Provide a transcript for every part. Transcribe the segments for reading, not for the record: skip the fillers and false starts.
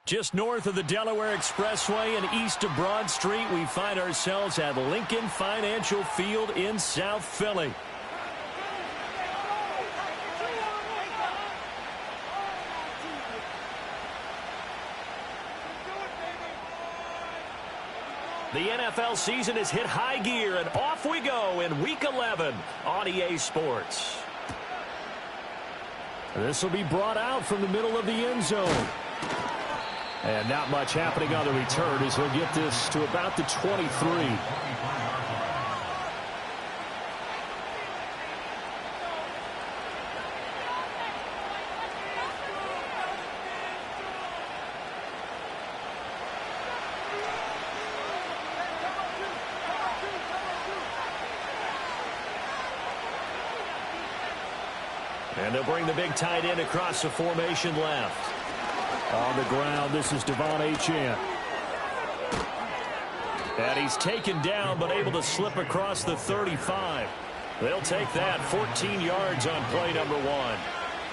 Just north of the Delaware Expressway and east of Broad Street, we find ourselves at Lincoln Financial Field in South Philly. The NFL season has hit high gear, and off we go in Week 11 on EA Sports. This will be brought out from the middle of the end zone. And not much happening on the return as he'll get this to about the 23. And they'll bring the big tight end across the formation left. On the ground, this is Devon Achane. And he's taken down, but able to slip across the 35. They'll take that 14 yards on play number 1.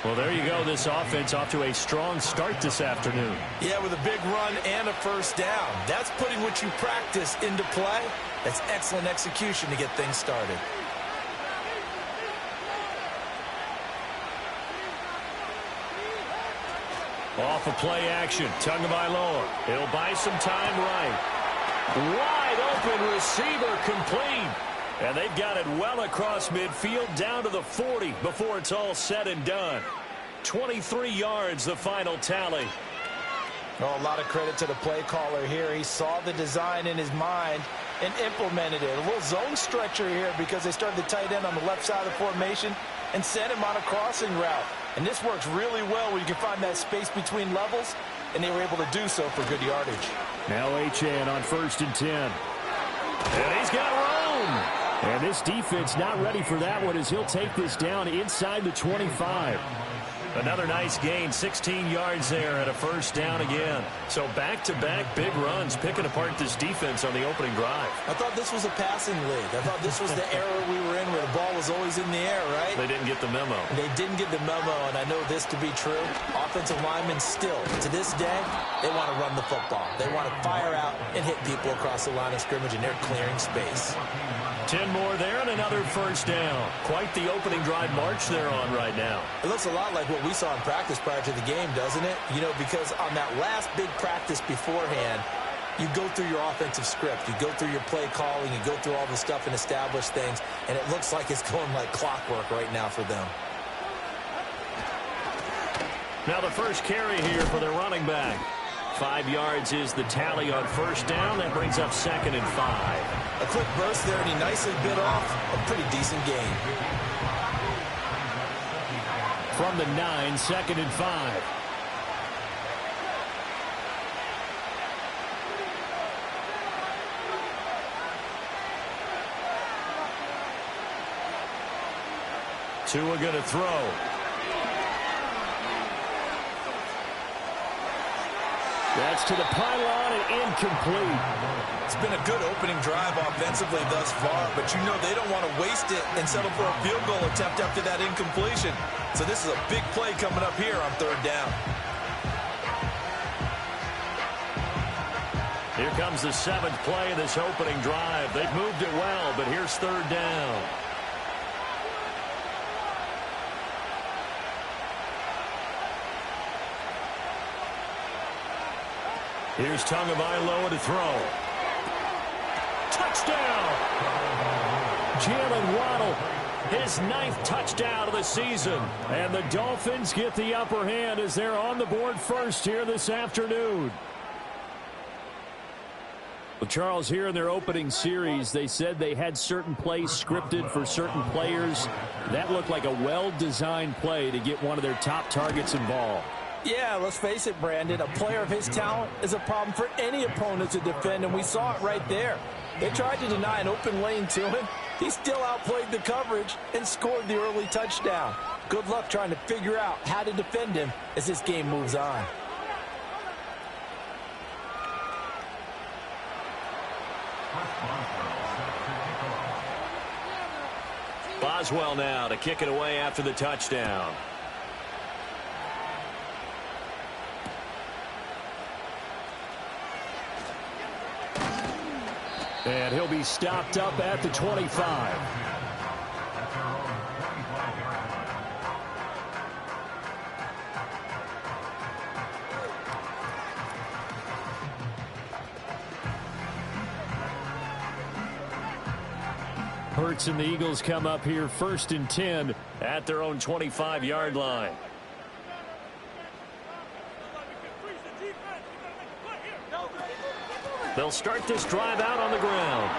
Well, there you go. This offense off to a strong start this afternoon. Yeah, with a big run and a first down. That's putting what you practice into play. That's excellent execution to get things started. Off of play action, Tagovailoa. He'll buy some time right. Wide open receiver complete. And they've got it well across midfield down to the 40 before it's all said and done. 23 yards, the final tally. Oh, a lot of credit to the play caller here. He saw the design in his mind and implemented it. A little zone stretcher here because they started the tight end on the left side of the formation and sent him on a crossing route. And this works really well when you can find that space between levels, and they were able to do so for good yardage. Now Achane on 1st and 10. And he's got room. And this defense not ready for that one as he'll take this down inside the 25. Another nice gain, 16 yards there and a first down again. So back-to-back big runs, picking apart this defense on the opening drive. I thought this was a passing league. I thought this was the era we were in where the ball was always in the air, right? They didn't get the memo. They didn't get the memo, and I know this to be true. Offensive linemen still, to this day, they want to run the football. They want to fire out and hit people across the line of scrimmage, and they're clearing space. 10 more there and another first down. Quite the opening drive march they're on right now. It looks a lot like what we saw in practice prior to the game, doesn't it? You know, because on that last big practice beforehand, you go through your offensive script. You go through your play calling. You go through all the stuff and establish things. And it looks like it's going like clockwork right now for them. Now the first carry here for their running back. 5 yards is the tally on first down. That brings up 2nd and 5. A quick burst there, and he nicely bit off a pretty decent gain. From the 9, 2nd and 5. Tua going to throw. That's to the pylon and incomplete. It's been a good opening drive offensively thus far, but you know they don't want to waste it and settle for a field goal attempt after that incompletion. So this is a big play coming up here on 3rd down. Here comes the 7th play of this opening drive. They've moved it well, but here's 3rd down. Here's Tagovailoa to throw. Touchdown! Jalen Waddle, his 9th touchdown of the season. And the Dolphins get the upper hand as they're on the board first here this afternoon. Well, Charles, here in their opening series, they said they had certain plays scripted for certain players. That looked like a well-designed play to get one of their top targets involved. Yeah, let's face it, Brandon. A player of his talent is a problem for any opponent to defend, and we saw it right there. They tried to deny an open lane to him. He still outplayed the coverage and scored the early touchdown. Good luck trying to figure out how to defend him as this game moves on. Boswell now to kick it away after the touchdown. And he'll be stopped up at the 25. Hurts and the Eagles come up here 1st and 10 at their own 25-yard line. They'll start this drive out on the ground.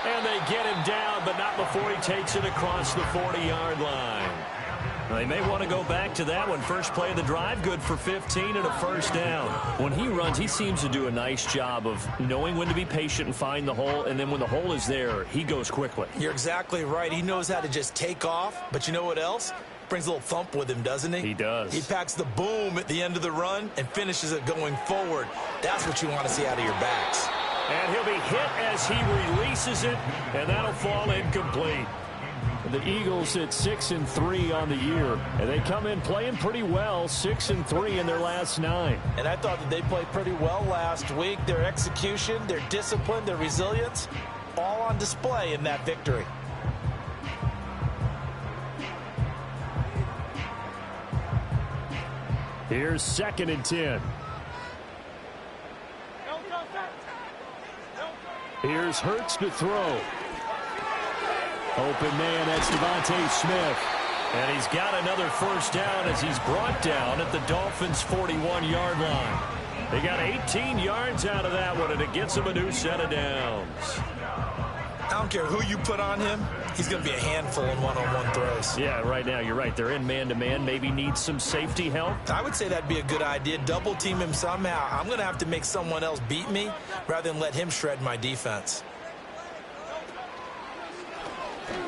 And they get him down, but not before he takes it across the 40-yard line. They may want to go back to that one. First play of the drive, good for 15 and a first down. When he runs, he seems to do a nice job of knowing when to be patient and find the hole, and then when the hole is there, he goes quickly. You're exactly right. He knows how to just take off, but you know what else? Brings a little thump with him, doesn't he? He does. He packs the boom at the end of the run and finishes it going forward. That's what you want to see out of your backs. And he'll be hit as he releases it, and that'll fall incomplete. The Eagles at 6-3 on the year, and they come in playing pretty well, 6-3 in their last 9. And I thought that they played pretty well last week. Their execution, their discipline, their resilience, all on display in that victory. Here's 2nd and 10. Here's Hurts to throw. Open man, that's Devontae Smith. And he's got another first down as he's brought down at the Dolphins' 41-yard line. They got 18 yards out of that one, and it gets them a new set of downs. I don't care who you put on him. He's going to be a handful in one-on-one throws. Yeah, right now, you're right. They're in man-to-man. Maybe needs some safety help. I would say that'd be a good idea. Double team him somehow. I'm going to have to make someone else beat me rather than let him shred my defense.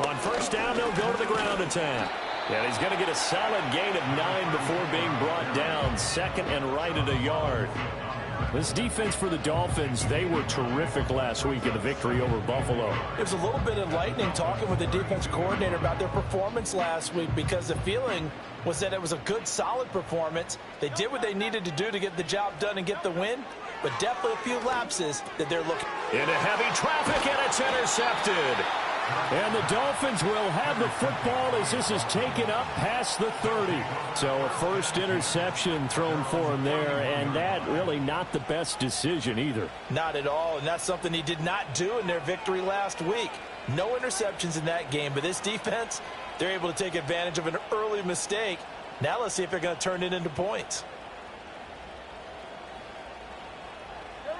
On first down, they'll go to the ground attack. And he's going to get a solid gain of 9 before being brought down. 2nd and right at a yard. This defense for the Dolphins, they were terrific last week in the victory over Buffalo. It was a little bit enlightening talking with the defense coordinator about their performance last week, because the feeling was that it was a good, solid performance. They did what they needed to do to get the job done and get the win, but definitely a few lapses that they're looking. Into heavy traffic, and it's intercepted. And the Dolphins will have the football as this is taken up past the 30. So a first interception thrown for him there, and that really not the best decision either. Not at all, and that's something he did not do in their victory last week. No interceptions in that game, but this defense, they're able to take advantage of an early mistake. Now let's see if they're going to turn it into points.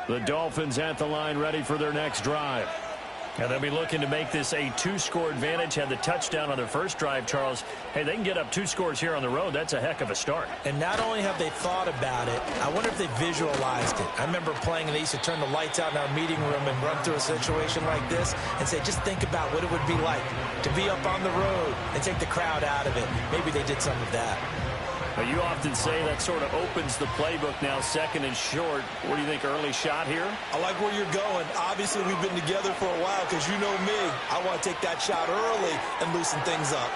The Dolphins at the line, ready for their next drive. And they'll be looking to make this a 2-score advantage. Had the touchdown on their first drive, Charles. Hey, they can get up 2 scores here on the road. That's a heck of a start. And not only have they thought about it, I wonder if they visualized it. I remember playing, and they used to turn the lights out in our meeting room and run through a situation like this and say, just think about what it would be like to be up on the road and take the crowd out of it. Maybe they did some of that. But you often say that sort of opens the playbook now, 2nd and short. What do you think, early shot here? I like where you're going. Obviously, we've been together for a while because you know me. I want to take that shot early and loosen things up.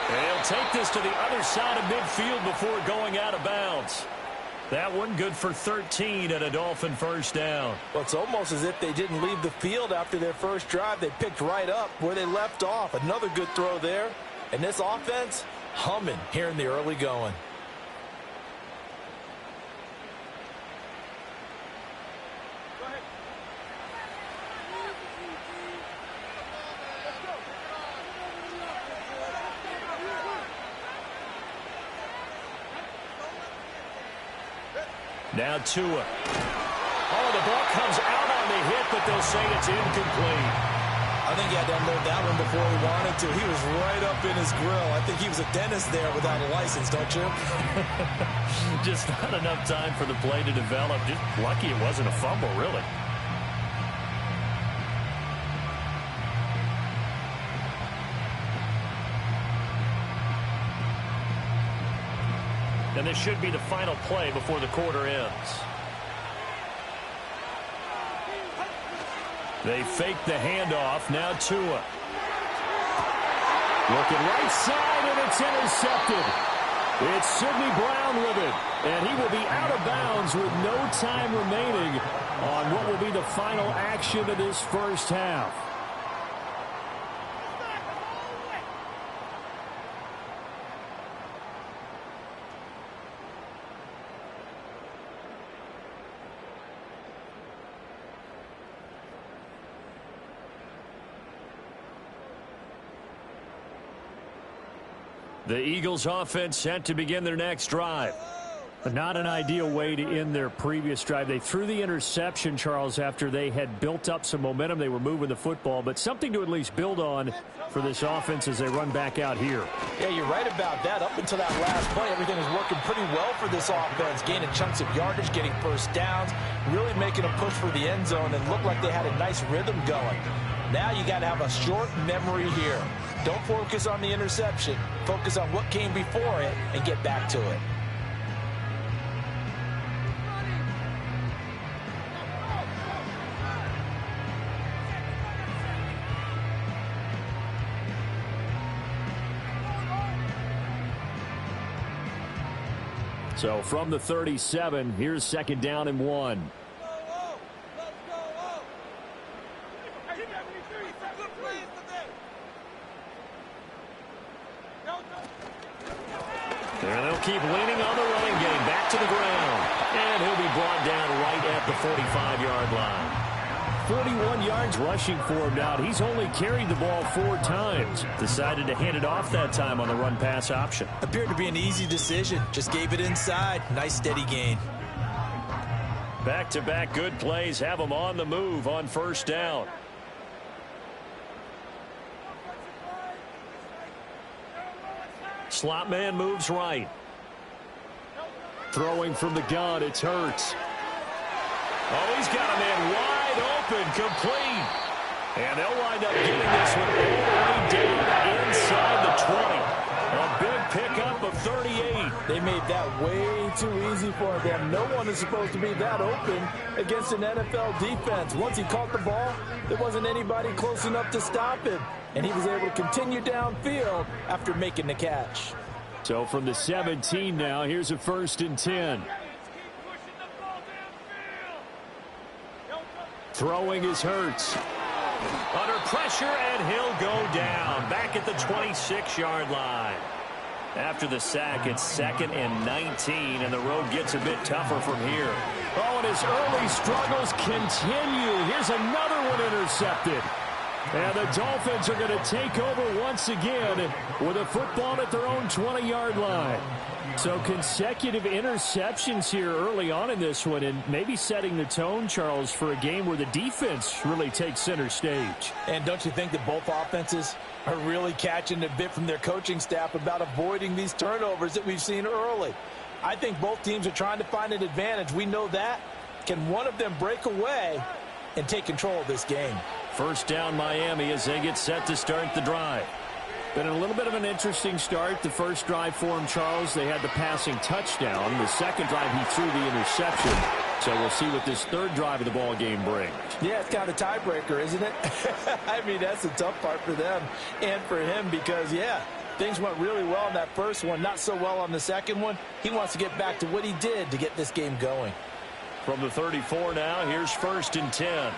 And he'll take this to the other side of midfield before going out of bounds. That one good for 13 and a Dolphin first down. Well, it's almost as if they didn't leave the field after their first drive. They picked right up where they left off. Another good throw there. And this offense, humming here in the early going. Now Tua. Oh, the ball comes out on the hit, but they'll say it's incomplete. I think he had to unload that one before he wanted to. He was right up in his grill. I think he was a dentist there without a license, don't you? Just not enough time for the play to develop. Just lucky it wasn't a fumble, really. And this should be the final play before the quarter ends. They fake the handoff. Now Tua. Looking right side, and it's intercepted. It's Sidney Brown with it, and he will be out of bounds with no time remaining on what will be the final action of this first half. The Eagles offense set to begin their next drive. But not an ideal way to end their previous drive. They threw the interception, Charles, after they had built up some momentum. They were moving the football, but something to at least build on for this offense as they run back out here. Yeah, you're right about that. Up until that last play, everything was working pretty well for this offense, gaining chunks of yardage, getting first downs, really making a push for the end zone, and looked like they had a nice rhythm going. Now you got to have a short memory here. Don't focus on the interception. Focus on what came before it and get back to it. So from the 37, here's 2nd down and 1. And they'll keep leaning on the running game. Back to the ground. And he'll be brought down right at the 45-yard line. 41 yards rushing for him now. He's only carried the ball 4 times. Decided to hand it off that time on the run-pass option. Appeared to be an easy decision. Just gave it inside. Nice steady gain. Back-to-back good plays have them on the move on 1st down. Slot man moves right. Throwing from the gun, it's Hurts. Oh, he's got a man wide open, complete. And they'll wind up getting this one all the way down inside the 20. A big pickup of 38. They made that way too easy for them. No one is supposed to be that open against an NFL defense. Once he caught the ball, there wasn't anybody close enough to stop him. And he was able to continue downfield after making the catch. So from the 17 now, here's a 1st and 10. Throwing is Hurts. Under pressure, and he'll go down. Back at the 26-yard line. After the sack, it's 2nd and 19, and the road gets a bit tougher from here. Oh, and his early struggles continue. Here's another one intercepted. And the Dolphins are going to take over once again with a football at their own 20-yard line. So consecutive interceptions here early on in this one, and maybe setting the tone, Charles, for a game where the defense really takes center stage. And don't you think that both offenses are really catching a bit from their coaching staff about avoiding these turnovers that we've seen early? I think both teams are trying to find an advantage. We know that. Can one of them break away and take control of this game? 1st down Miami as they get set to start the drive. Been a little bit of an interesting start. The first drive for him, Charles, they had the passing touchdown. The second drive, he threw the interception. So we'll see what this 3rd drive of the ball game brings. Yeah, it's kind of a tiebreaker, isn't it? I mean, that's the tough part for them and for him because, yeah, things went really well in that first one, not so well on the second one. He wants to get back to what he did to get this game going. From the 34 now, here's 1st and 10.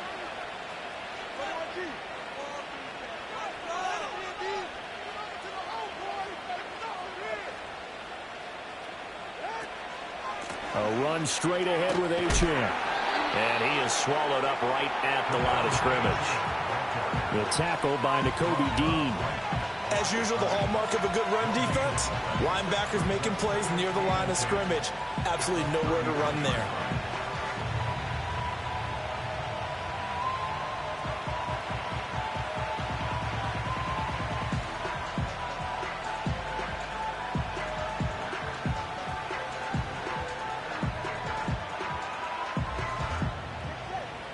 A run straight ahead with Achane. And he is swallowed up right at the line of scrimmage. The tackle by Nakobe Dean. As usual, the hallmark of a good run defense, linebackers making plays near the line of scrimmage. Absolutely nowhere to run there.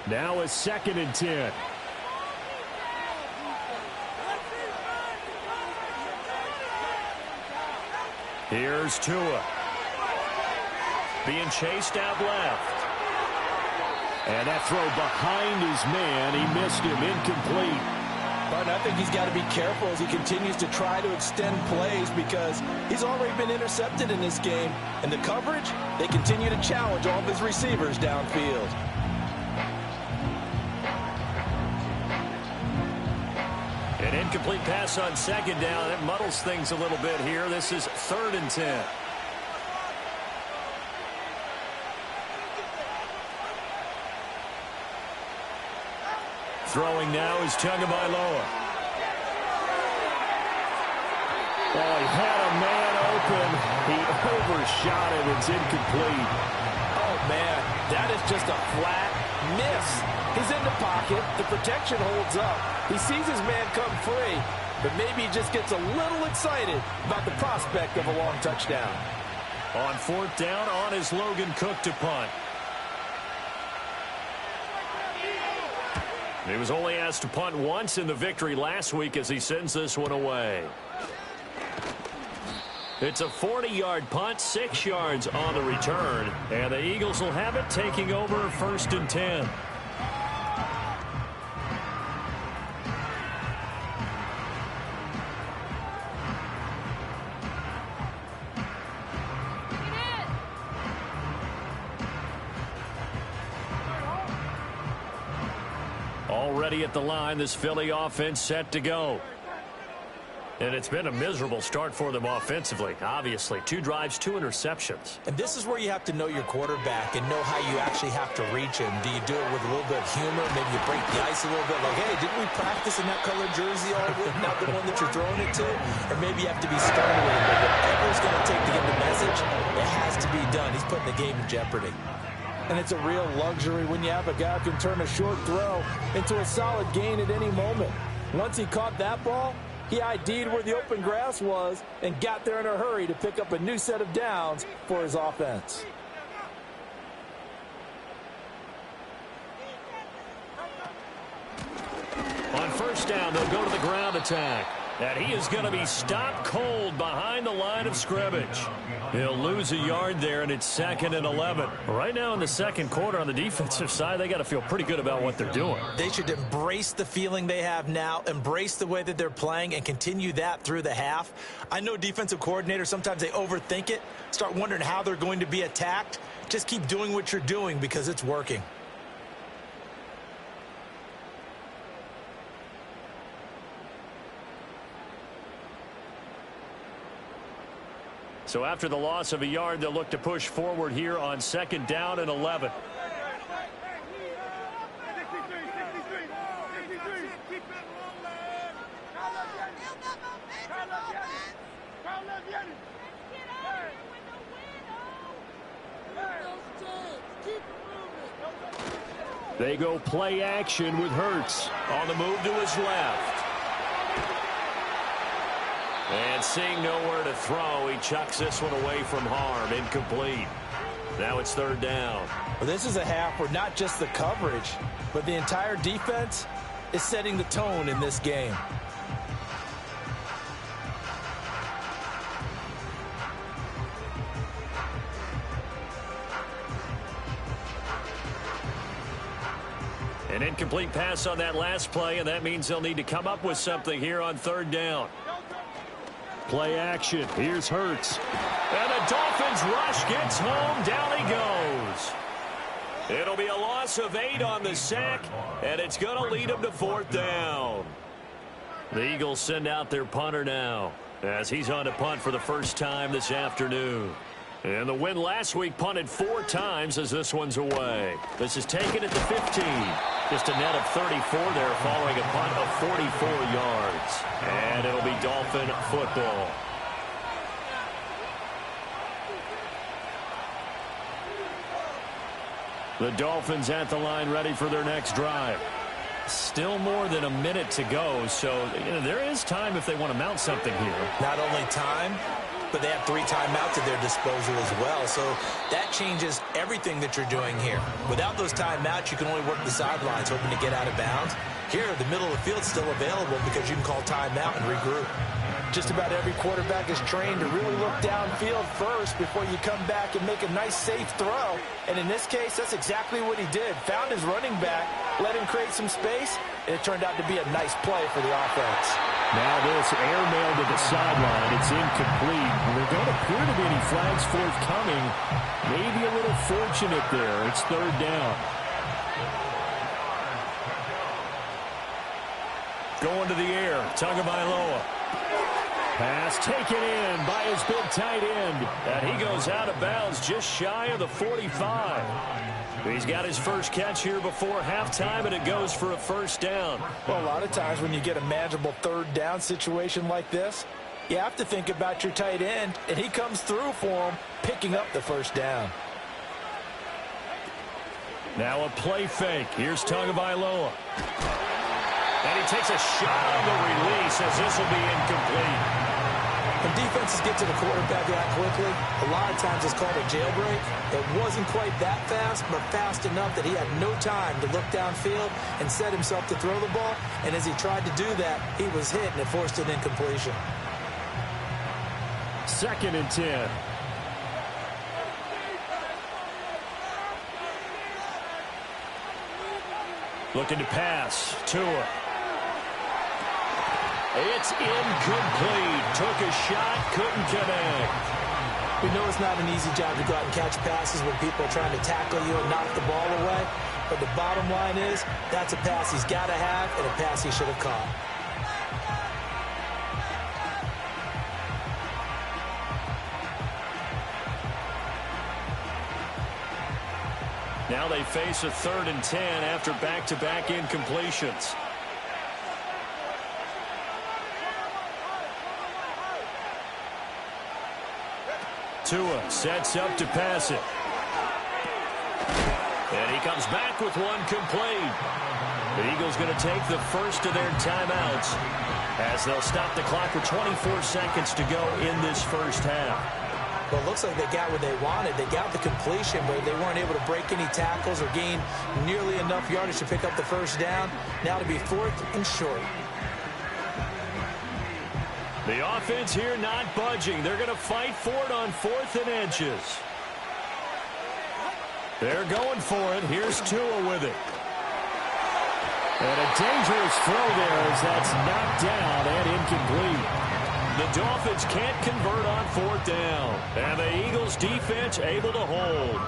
Now a 2nd and 10. Here's Tua. Being chased out left. And that throw behind his man. He missed him. Incomplete. Martin, I think he's got to be careful as he continues to try to extend plays because he's already been intercepted in this game. And the coverage, they continue to challenge all of his receivers downfield. An incomplete pass on second down. That muddles things a little bit here. This is 3rd and 10. Throwing now is Tagovailoa. Oh, he had a man open. He overshot it. It's incomplete. Oh, man, that is just a flat miss. He's in the pocket. The protection holds up. He sees his man come free, but maybe he just gets a little excited about the prospect of a long touchdown. On 4th down, on is Logan Cook to punt. He was only asked to punt once in the victory last week as he sends this one away. It's a 40-yard punt, 6 yards on the return, and the Eagles will have it taking over 1st and 10. Already at the line, this Philly offense set to go. And it's been a miserable start for them offensively, obviously. 2 drives, 2 interceptions. And this is where you have to know your quarterback and know how you actually have to reach him. Do you do it with a little bit of humor? Maybe you break the ice a little bit. Like, hey, didn't we practice in that colored jersey all week? Not the one that you're throwing it to? Or maybe you have to be stern with him. But whatever it's going to take to get the message, it has to be done. He's putting the game in jeopardy. And it's a real luxury when you have a guy who can turn a short throw into a solid gain at any moment. Once he caught that ball, he ID'd where the open grass was and got there in a hurry to pick up a new set of downs for his offense. On 1st down, they'll go to the ground attack. And he is going to be stopped cold behind the line of scrimmage. He'll lose a yard there, and it's 2nd and 11. Right now in the second quarter on the defensive side, they got to feel pretty good about what they're doing. They should embrace the feeling they have now, embrace the way that they're playing, and continue that through the half. I know defensive coordinators, sometimes they overthink it, start wondering how they're going to be attacked. Just keep doing what you're doing because it's working. So after the loss of a yard, they'll look to push forward here on 2nd down and 11. They go play action with Hurts on the move to his left. And seeing nowhere to throw, he chucks this one away from harm. Incomplete. Now it's 3rd down. Well, this is a half where not just the coverage, but the entire defense is setting the tone in this game. An incomplete pass on that last play, and that means they'll need to come up with something here on 3rd down. Play action. Here's Hurts. And the Dolphins rush gets home. Down he goes. It'll be a loss of 8 on the sack, and it's going to lead them to 4th down. The Eagles send out their punter now as he's on to punt for the first time this afternoon. And the win last week punted 4 times as this one's away. This is taken at the 15. Just a net of 34 there following a punt of 44 yards. And it'll be Dolphin football. The Dolphins at the line ready for their next drive. Still more than a minute to go, so there is time if they want to mount something here. Not only time, but they have 3 timeouts at their disposal as well. So that changes everything that you're doing here. Without those timeouts, you can only work the sidelines, hoping to get out of bounds. Here, the middle of the field's still available because you can call timeout and regroup. Just about every quarterback is trained to really look downfield first before you come back and make a nice, safe throw. And in this case, that's exactly what he did. Found his running back, let him create some space, and it turned out to be a nice play for the offense. Now this airmail to the sideline. It's incomplete. There don't appear to be any flags forthcoming. Maybe a little fortunate there. It's third down. Going to the air. Tagovailoa. Pass taken in by his big tight end. And he goes out of bounds just shy of the 45. He's got his first catch here before halftime, and it goes for a first down. Well, a lot of times when you get a manageable third down situation like this, you have to think about your tight end, and he comes through for him, picking up the first down. Now a play fake. Here's Tagovailoa. And he takes a shot on the release as this will be incomplete. When defenses get to the quarterback that quickly, a lot of times it's called a jailbreak. It wasn't quite that fast, but fast enough that he had no time to look downfield and set himself to throw the ball. And as he tried to do that, he was hit, and it forced an incompletion. 2nd and 10. Looking to pass. Tua. It's incomplete. Took a shot, couldn't connect. We know it's not an easy job to go out and catch passes when people are trying to tackle you and knock the ball away. But the bottom line is, that's a pass he's got to have and a pass he should have caught. Now they face a 3rd and 10 after back-to-back incompletions. Tua sets up to pass it. And he comes back with one complete. The Eagles going to take the first of their timeouts as they'll stop the clock with 24 seconds to go in this first half. Well, it looks like they got what they wanted. They got the completion, but they weren't able to break any tackles or gain nearly enough yardage to pick up the first down. Now to be 4th and short. The offense here not budging. They're going to fight for it on 4th and inches. They're going for it. Here's Tua with it. And a dangerous throw there as that's knocked down and incomplete. The Dolphins can't convert on 4th down. And the Eagles defense able to hold.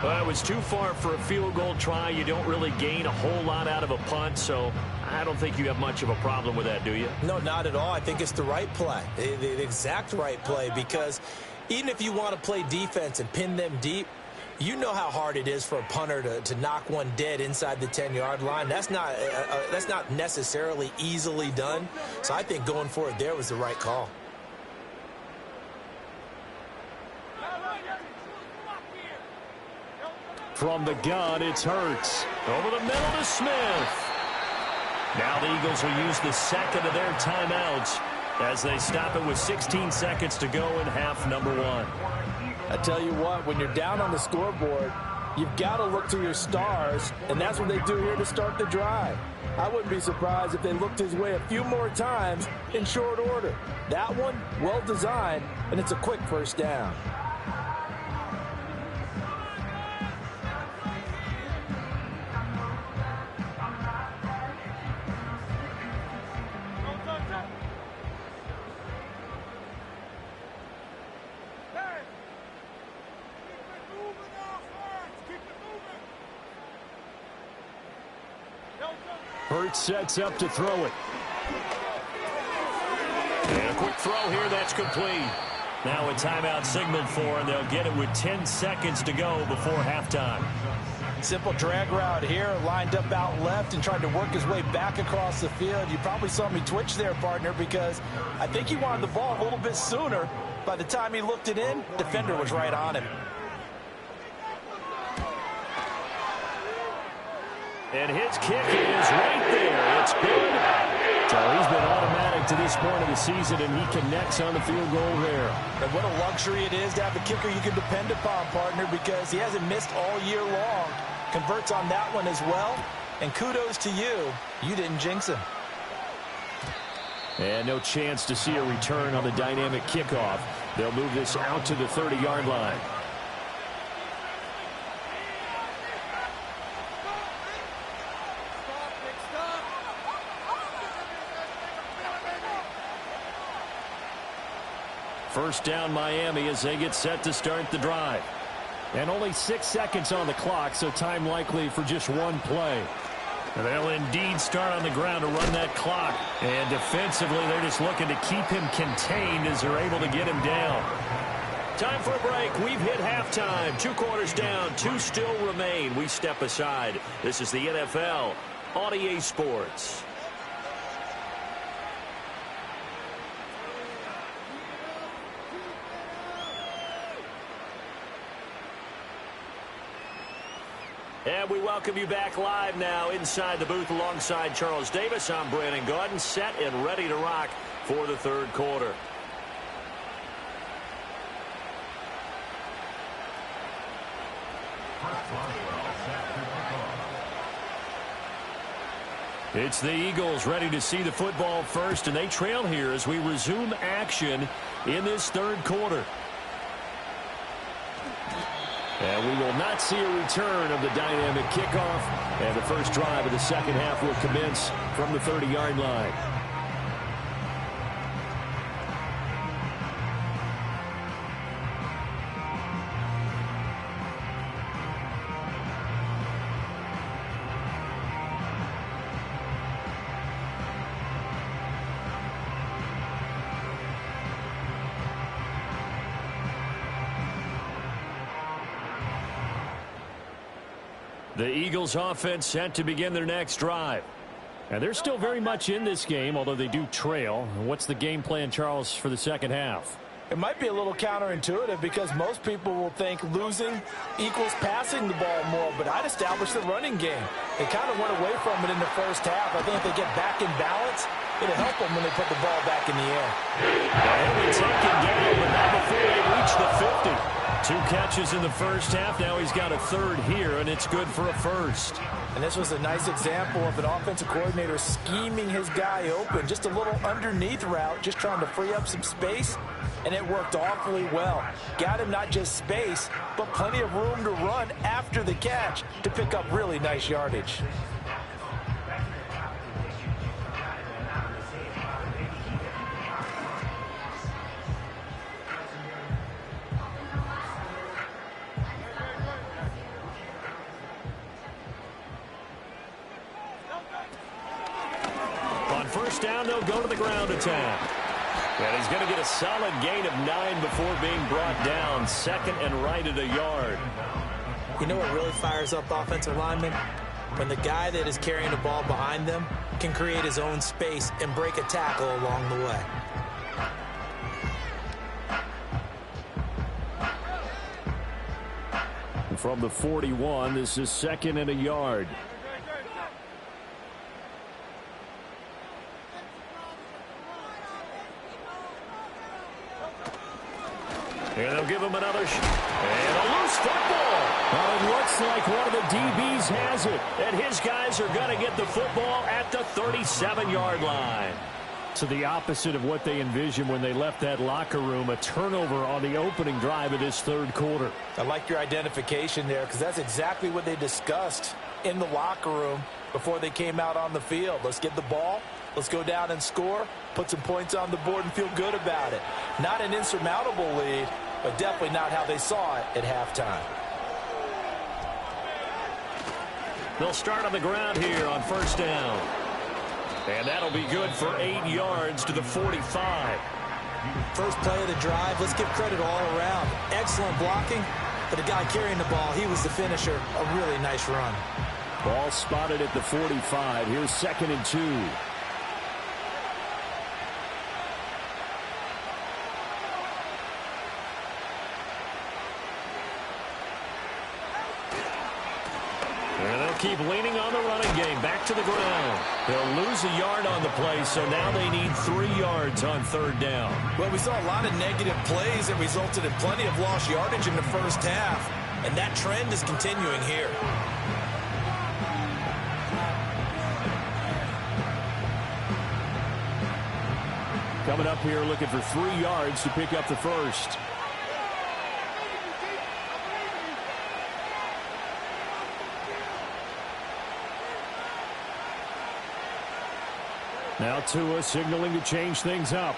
Well, it was too far for a field goal try. You don't really gain a whole lot out of a punt, so I don't think you have much of a problem with that, do you? No, not at all. I think it's the right play, the exact right play, because even if you want to play defense and pin them deep, you know how hard it is for a punter to knock one dead inside the 10-yard line. That's not necessarily easily done. So I think going for it there was the right call. From the gun, it's Hurts. Over the middle to Smith. Now the Eagles will use the second of their timeouts as they stop it with 16 seconds to go in half number 1. I tell you what, when you're down on the scoreboard, you've got to look to your stars, and that's what they do here to start the drive. I wouldn't be surprised if they looked his way a few more times in short order. That one, well designed, and it's a quick first down. Hurts sets up to throw it. And a quick throw here, that's complete. Now a timeout signaled for, and they'll get it with 10 seconds to go before halftime. Simple drag route here, lined up out left and tried to work his way back across the field. You probably saw me twitch there, partner, because I think he wanted the ball a little bit sooner. By the time he looked it in, defender was right on him. And his kick is right there. It's good. So he's been automatic to this point of the season, and he connects on the field goal there. And what a luxury it is to have a kicker you can depend upon, partner, because he hasn't missed all year long. Converts on that one as well. And kudos to you. You didn't jinx him. And no chance to see a return on the dynamic kickoff. They'll move this out to the 30-yard line. First down Miami as they get set to start the drive. And only 6 seconds on the clock, so time likely for just one play. They'll indeed start on the ground to run that clock. And defensively, they're just looking to keep him contained as they're able to get him down. Time for a break. We've hit halftime. 2 quarters down. 2 still remain. We step aside. This is the NFL on EA Sports. And we welcome you back live now inside the booth alongside Charles Davis. I'm Brandon Gaudin, set and ready to rock for the third quarter. It's the Eagles ready to see the football first, and they trail here as we resume action in this third quarter. And we will not see a return of the dynamic kickoff. And the first drive of the second half will commence from the 30-yard line. The Eagles offense set to begin their next drive. And they're still very much in this game, although they do trail. What's the game plan, Charles, for the second half? It might be a little counterintuitive because most people will think losing equals passing the ball more, but I'd establish the running game. They kind of went away from it in the first half. I think if they get back in balance, it'll help them when they put the ball back in the air. And we take it down, but not before they reach the 50. 2 catches in the first half. Now he's got a third here, and it's good for a first. And this was a nice example of an offensive coordinator scheming his guy open. Just a little underneath route, just trying to free up some space, and it worked awfully well. Got him not just space, but plenty of room to run after the catch to pick up really nice yardage. First down, they'll go to the ground attack. And he's going to get a solid gain of 9 before being brought down. Second and right at a yard. You know what really fires up offensive linemen? When the guy that is carrying the ball behind them can create his own space and break a tackle along the way. From the 41, this is second and a yard. And they'll give him another and a loose football. Well, it looks like one of the DBs has it. And his guys are going to get the football at the 37-yard line. So the opposite of what they envisioned when they left that locker room, a turnover on the opening drive of this third quarter. I like your identification there because that's exactly what they discussed in the locker room before they came out on the field. Let's get the ball. Let's go down and score, put some points on the board, and feel good about it. Not an insurmountable lead, but definitely not how they saw it at halftime. They'll start on the ground here on first down. And that'll be good for 8 yards to the 45. First play of the drive, let's give credit all around. Excellent blocking. For the guy carrying the ball, he was the finisher. A really nice run. Ball spotted at the 45. Here's second and 2. Keep leaning on the running game. Back to the ground. They'll lose a yard on the play, so now they need 3 yards on third down. Well, we saw a lot of negative plays that resulted in plenty of lost yardage in the first half, and that trend is continuing here. Coming up here looking for 3 yards to pick up the first. Now Tua signaling to change things up.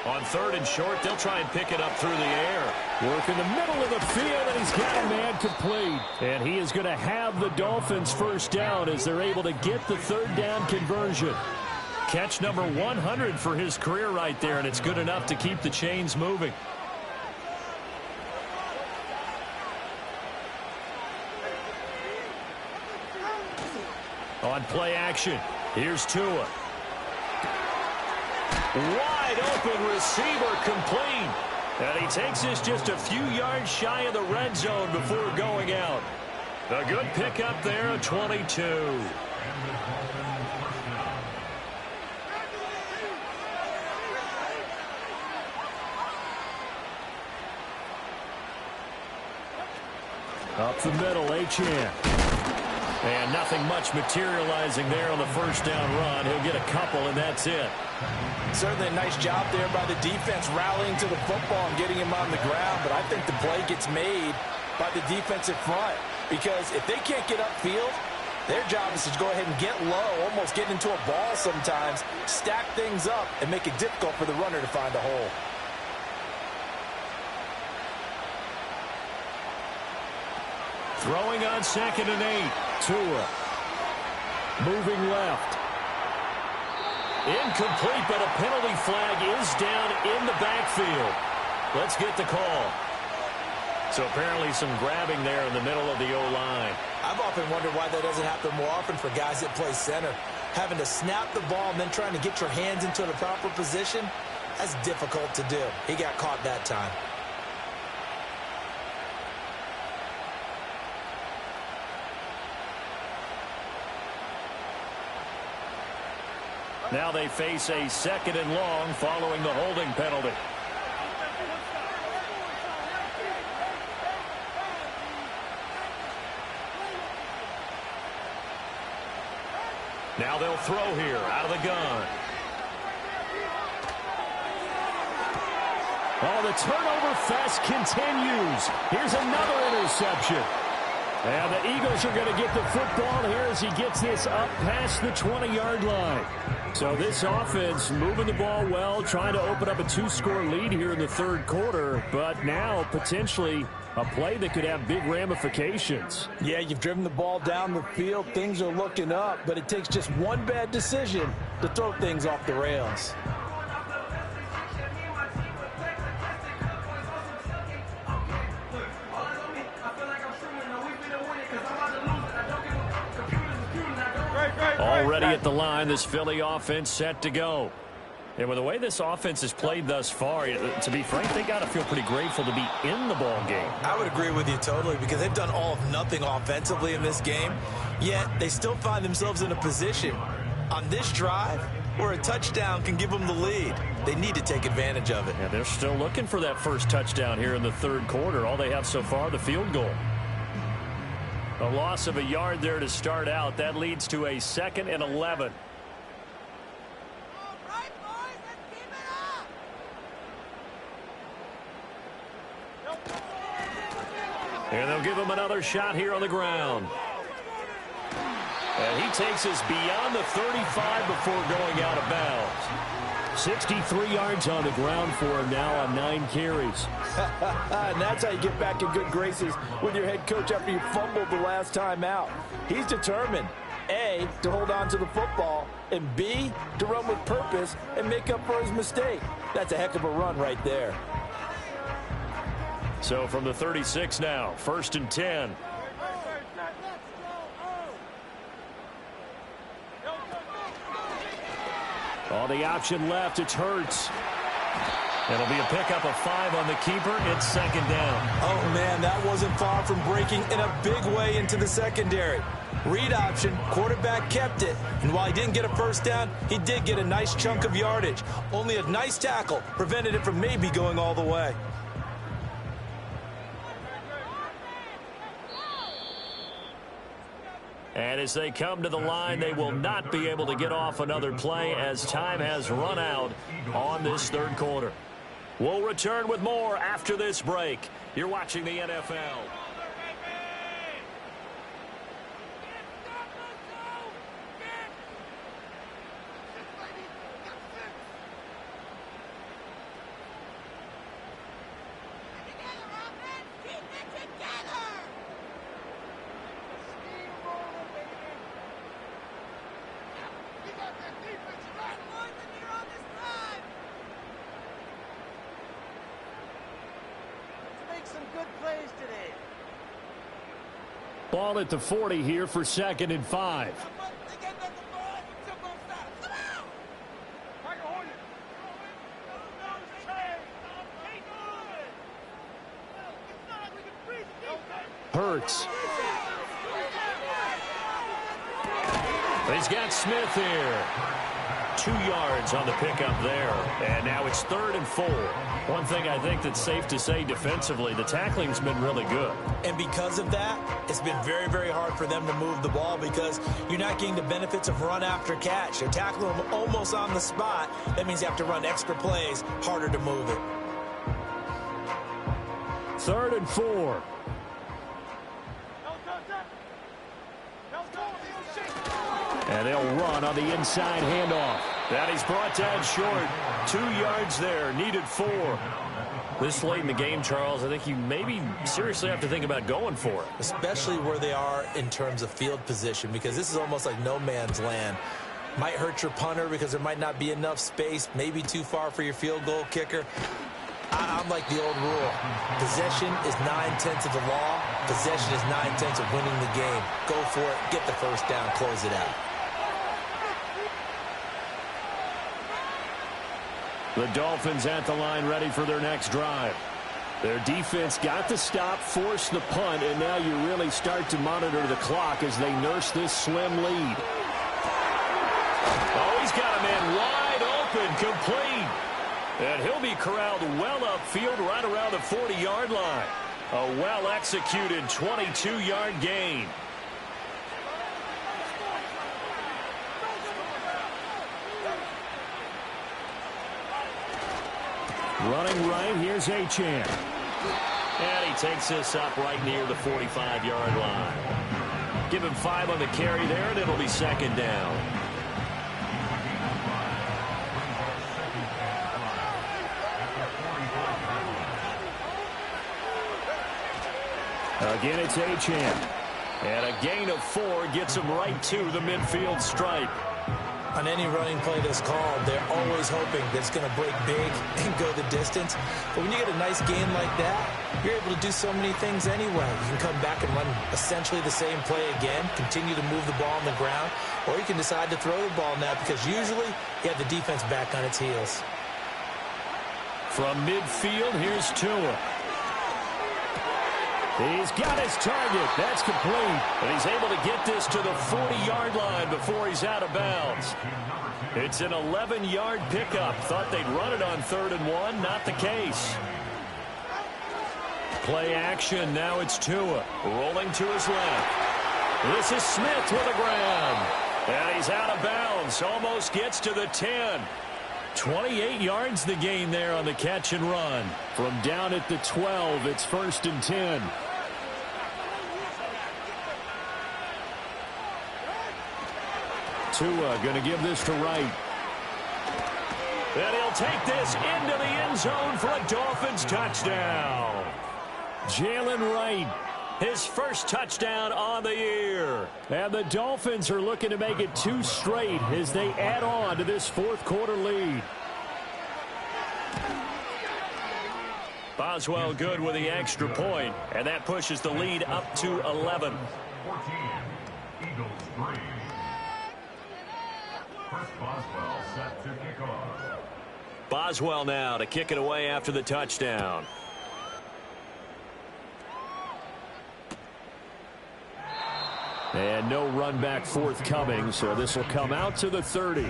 On 3rd and short, they'll try and pick it up through the air. Work in the middle of the field, and he's got a man complete. And he is going to have the Dolphins first down as they're able to get the 3rd down conversion. Catch number 100 for his career right there, and it's good enough to keep the chains moving. On play action, here's Tua. Wide open receiver complete. And he takes this just a few yards shy of the red zone before going out. A good pickup there at 22. Up the middle, Achane. And nothing much materializing there on the first down run. He'll get a couple, and that's it. Certainly a nice job there by the defense rallying to the football and getting him on the ground. But I think the play gets made by the defensive front. Because if they can't get upfield, their job is to go ahead and get low, almost get into a ball sometimes, stack things up, and make it difficult for the runner to find a hole. Throwing on 2nd and 8. Tua. Moving left. Incomplete, but a penalty flag is down in the backfield. Let's get the call. So apparently some grabbing there in the middle of the O-line. I've often wondered why that doesn't happen more often for guys that play center. Having to snap the ball and then trying to get your hands into the proper position, that's difficult to do. He got caught that time. Now they face a 2nd and long following the holding penalty. Now they'll throw here out of the gun. Oh, the turnover fest continues. Here's another interception. And the Eagles are going to get the football here as he gets this up past the 20-yard line. So this offense moving the ball well, trying to open up a 2-score lead here in the 3rd quarter, but now potentially a play that could have big ramifications. Yeah, you've driven the ball down the field. Things are looking up, but it takes just one bad decision to throw things off the rails. Already at the line, this Philly offense set to go. And with the way this offense has played thus far, to be frank, they got to feel pretty grateful to be in the ball game. I would agree with you totally because they've done all of nothing offensively in this game, yet they still find themselves in a position on this drive where a touchdown can give them the lead. They need to take advantage of it. Yeah, they're still looking for that first touchdown here in the 3rd quarter. All they have so far, the field goal. A loss of a yard there to start out. That leads to a 2nd and 11. And they'll give him another shot here on the ground. And he takes us beyond the 35 before going out of bounds. 63 yards on the ground for him now on 9 carries. And that's how you get back in good graces with your head coach after you fumbled the last time out. He's determined, A, to hold on to the football, and B, to run with purpose and make up for his mistake. That's a heck of a run right there. So from the 36 now, 1st and 10. All the option left, it's Hurts. It'll be a pickup of 5 on the keeper. It's 2nd down. Oh, man, that wasn't far from breaking in a big way into the secondary. Read option, quarterback kept it. And while he didn't get a first down, he did get a nice chunk of yardage. Only a nice tackle prevented it from maybe going all the way. And as they come to the line, they will not be able to get off another play as time has run out on this 3rd quarter. We'll return with more after this break. You're watching the NFL. Ball at the 40 here for 2nd and 5. Hurts. He's got Smith here. 2 yards on the pickup there. And now it's 3rd and 4. One thing I think that's safe to say defensively, the tackling's been really good. And because of that, it's been very, very hard for them to move the ball because you're not getting the benefits of run after catch. They're tackling them almost on the spot. That means you have to run extra plays, harder to move it. 3rd and 4. And they'll run on the inside handoff. That he's brought down short. 2 yards there, needed 4. This late in the game, Charles, I think you maybe seriously have to think about going for it. Especially where they are in terms of field position, because this is almost like no man's land. Might hurt your punter because there might not be enough space, maybe too far for your field goal kicker. I'm like the old rule. Possession is 9/10 of the law. Possession is 9/10 of winning the game. Go for it, get the first down, close it out. The Dolphins at the line ready for their next drive. Their defense got the stop, forced the punt, and now you really start to monitor the clock as they nurse this slim lead. Oh, he's got a man wide open, complete. And he'll be corralled well upfield right around the 40-yard line. A well-executed 22-yard gain. Running right, here's Achane. And he takes this up right near the 45-yard line. Give him 5 on the carry there, and it'll be 2nd down. Again, it's Achane. And a gain of 4 gets him right to the midfield stripe. On any running play that's called, they're always hoping that it's going to break big and go the distance. But when you get a nice gain like that, you're able to do so many things anyway. You can come back and run essentially the same play again, continue to move the ball on the ground, or you can decide to throw the ball now because usually you have the defense back on its heels. From midfield, here's Tua. He's got his target. That's complete. And he's able to get this to the 40-yard line before he's out of bounds. It's an 11-yard pickup. Thought they'd run it on 3rd and 1. Not the case. Play action. Now it's Tua. Rolling to his left. This is Smith with the ground. And he's out of bounds. Almost gets to the 10. 28 yards the gain there on the catch and run. From down at the 12, it's 1st and 10. Tua going to give this to Wright. And he'll take this into the end zone for a Dolphins touchdown. Jalen Wright, his first touchdown on the year. And the Dolphins are looking to make it 2 straight as they add on to this 4th quarter lead. Boswell good with the extra point, and that pushes the lead up to 11. 14, Eagles 3. Chris Boswell set to kick off. Boswell now to kick it away after the touchdown. And no run back forthcoming, so this will come out to the 30.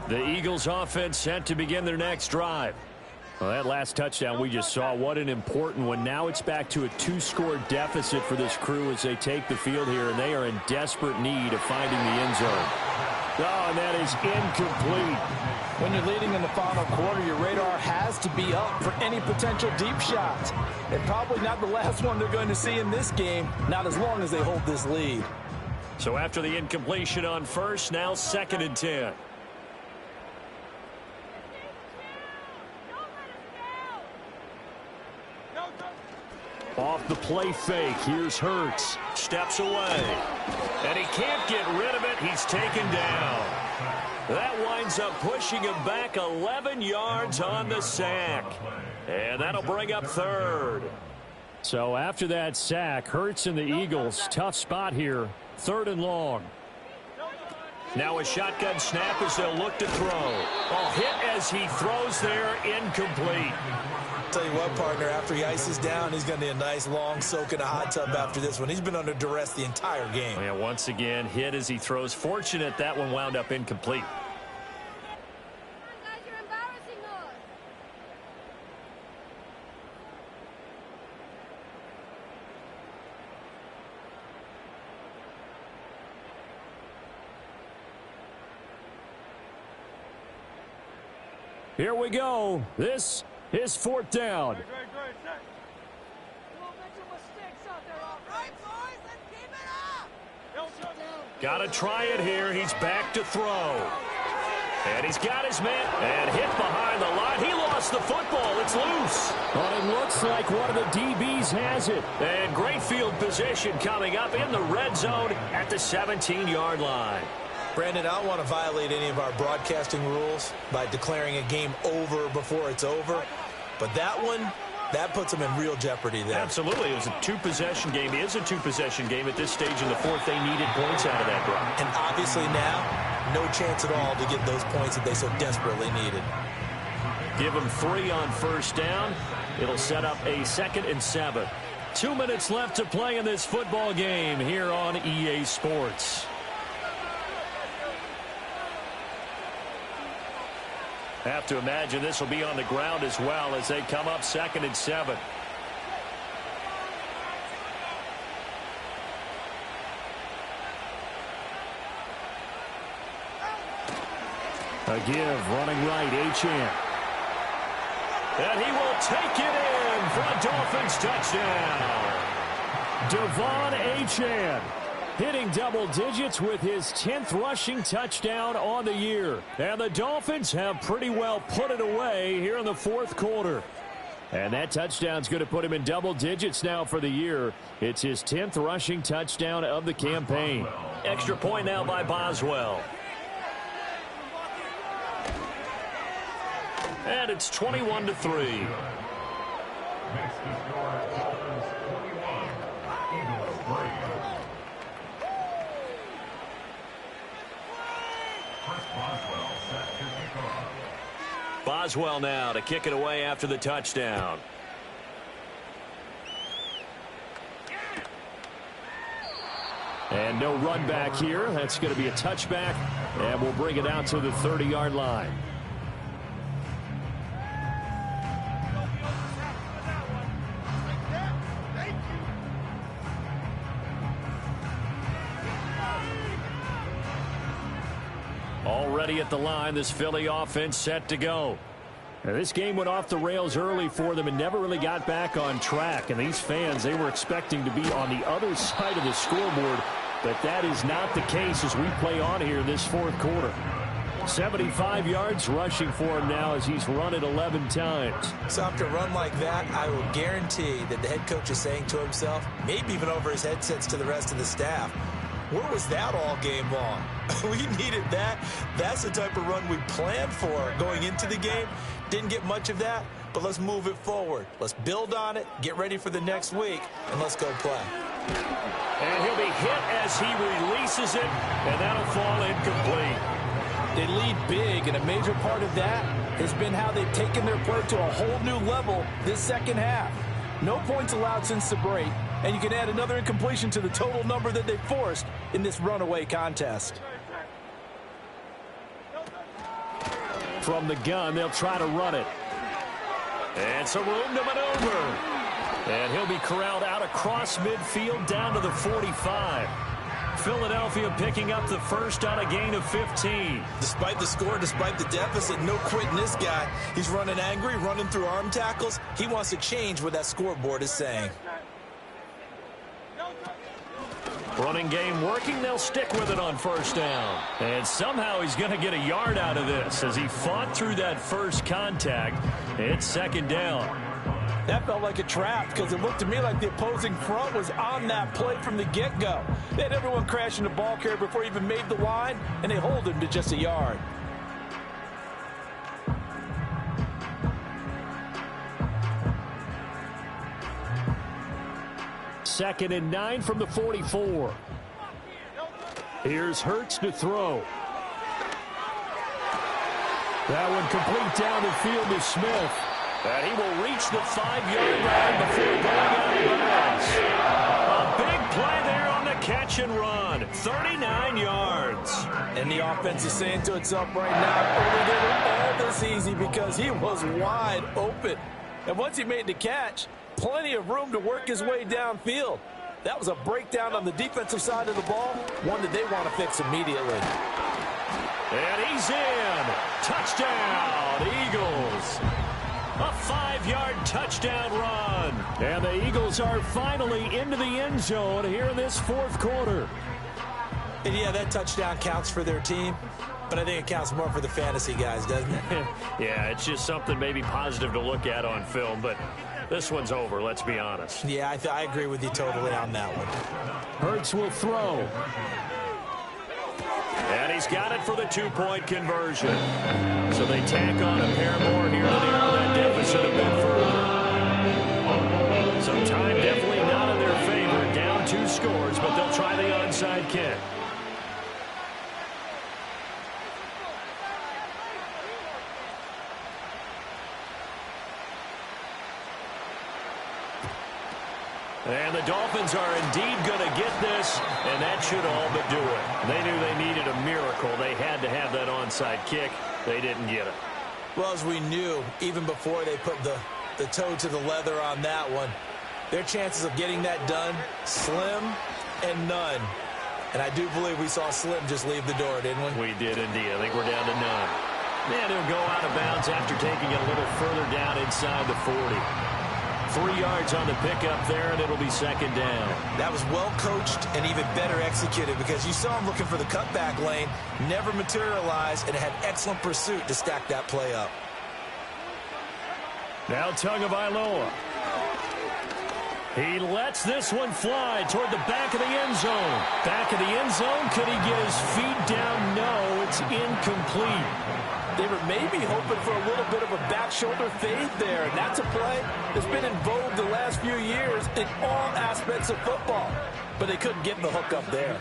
The Eagles offense set to begin their next drive. Well, that last touchdown we just saw, what an important one. Now it's back to a 2-score deficit for this crew as they take the field here, and they are in desperate need of finding the end zone. Oh, and that is incomplete. When you're leading in the final quarter, your radar has to be up for any potential deep shots. And probably not the last one they're going to see in this game, not as long as they hold this lead. So after the incompletion on first, now 2nd and 10. Off the play fake, here's Hurts. Steps away. And he can't get rid of it. He's taken down. That winds up pushing him back 11 yards on the sack. And that'll bring up third. So after that sack, Hurts and the Eagles, tough spot here. 3rd and long. Now a shotgun snap as they'll look to throw. Oh, hit as he throws there, incomplete. Tell you what, partner, after he ices down, he's going to need a nice long soak in a hot tub after this one. He's been under duress the entire game. Yeah, once again, hit as he throws. Fortunate that one wound up incomplete. Here we go. This is 4th down. Got to try it here. He's back to throw. And he's got his man and hit behind the line. He lost the football. It's loose. But it looks like one of the DBs has it. And great field position coming up in the red zone at the 17-yard line. Brandon, I don't want to violate any of our broadcasting rules by declaring a game over before it's over. But that one, that puts them in real jeopardy there. Absolutely. It was a 2-possession game. It is a 2-possession game at this stage in the 4th. They needed points out of that drive. And obviously now, no chance at all to get those points that they so desperately needed. Give them 3 on 1st down. It'll set up a 2nd and 7. 2 minutes left to play in this football game here on EA Sports. Have to imagine this will be on the ground as well as they come up 2nd and 7. A give, running right, Achane. And he will take it in for a Dolphins touchdown. Devon Achane hitting double digits with his 10th rushing touchdown on the year. And the Dolphins have pretty well put it away here in the 4th quarter. And that touchdown's going to put him in double digits now for the year. It's his 10th rushing touchdown of the campaign. Extra point now by Boswell. And it's 21-3. Boswell now to kick it away after the touchdown. And no run back here. That's going to be a touchback, and we'll bring it out to the 30-yard line. Already at the line, this Philly offense set to go. Now, this game went off the rails early for them and never really got back on track. And these fans, they were expecting to be on the other side of the scoreboard, but that is not the case as we play on here this 4th quarter. 75 yards rushing for him now as he's run it 11 times. So after a run like that, I will guarantee that the head coach is saying to himself, maybe even over his headsets to the rest of the staff, where was that all game long? We needed that. That's the type of run we planned for going into the game. Didn't get much of that, but let's move it forward. Let's build on it, get ready for the next week, and let's go play. And he'll be hit as he releases it, and that'll fall incomplete. They lead big, and a major part of that has been how they've taken their play to a whole new level this second half. No points allowed since the break, and you can add another incompletion to the total number that they forced in this runaway contest. From the gun, they'll try to run it. And some room to maneuver. And he'll be corralled out across midfield down to the 45. Philadelphia picking up the first on a gain of 15. Despite the score, despite the deficit, no quitting this guy. He's running angry, running through arm tackles. He wants to change what that scoreboard is saying. Running game working. They'll stick with it on 1st down. And somehow he's going to get a yard out of this as he fought through that first contact. It's 2nd down. That felt like a trap because it looked to me like the opposing front was on that play from the get-go. They had everyone crashing the ball carrier before he even made the line, and they hold him to just a yard. Second and 9 from the 44. Here's Hurts to throw. That one complete down the field to Smith. And he will reach the 5-yard line before going out of bounds. A big play there on the catch and run. 39 yards. And the offense is saying to itself right now, we did it all this easy because he was wide open. And once he made the catch, plenty of room to work his way downfield. That was a breakdown on the defensive side of the ball, one that they want to fix immediately. And he's in. Touchdown, Eagles. A 5-yard touchdown run. And the Eagles are finally into the end zone here in this fourth quarter. And yeah, that touchdown counts for their team, but I think it counts more for the fantasy guys, doesn't it? Yeah, it's just something maybe positive to look at on film, but this one's over, let's be honest. Yeah, I agree with you totally on that one. Hurts will throw. And he's got it for the 2-point conversion. So they tack on a pair more here to narrow that deficit a bit further. Some time definitely not in their favor. Down 2 scores, but they'll try the onside kick. And the Dolphins are indeed going to get this, and that should all but do it. They knew they needed a miracle. They had to have that onside kick. They didn't get it. Well, as we knew, even before they put the toe to the leather on that one, their chances of getting that done, slim and none. And I do believe we saw Slim just leave the door, didn't we? We did indeed. I think we're down to none. And he'll go out of bounds after taking it a little further down inside the 40. 3 yards on the pickup there, and it'll be second down. That was well coached and even better executed because you saw him looking for the cutback lane, never materialized, and had excellent pursuit to stack that play up. Now Tagovailoa. He lets this one fly toward the back of the end zone. Back of the end zone, could he get his feet down? No, it's incomplete. They were maybe hoping for a little bit of a back shoulder fade there, and that's a play that's been in vogue the last few years in all aspects of football. But they couldn't get the hook up there.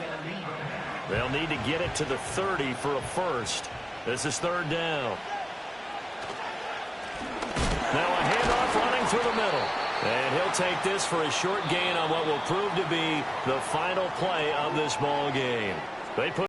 They'll need to get it to the 30 for a first. This is third down. Now a handoff running through the middle. And he'll take this for a short gain on what will prove to be the final play of this ball game. They put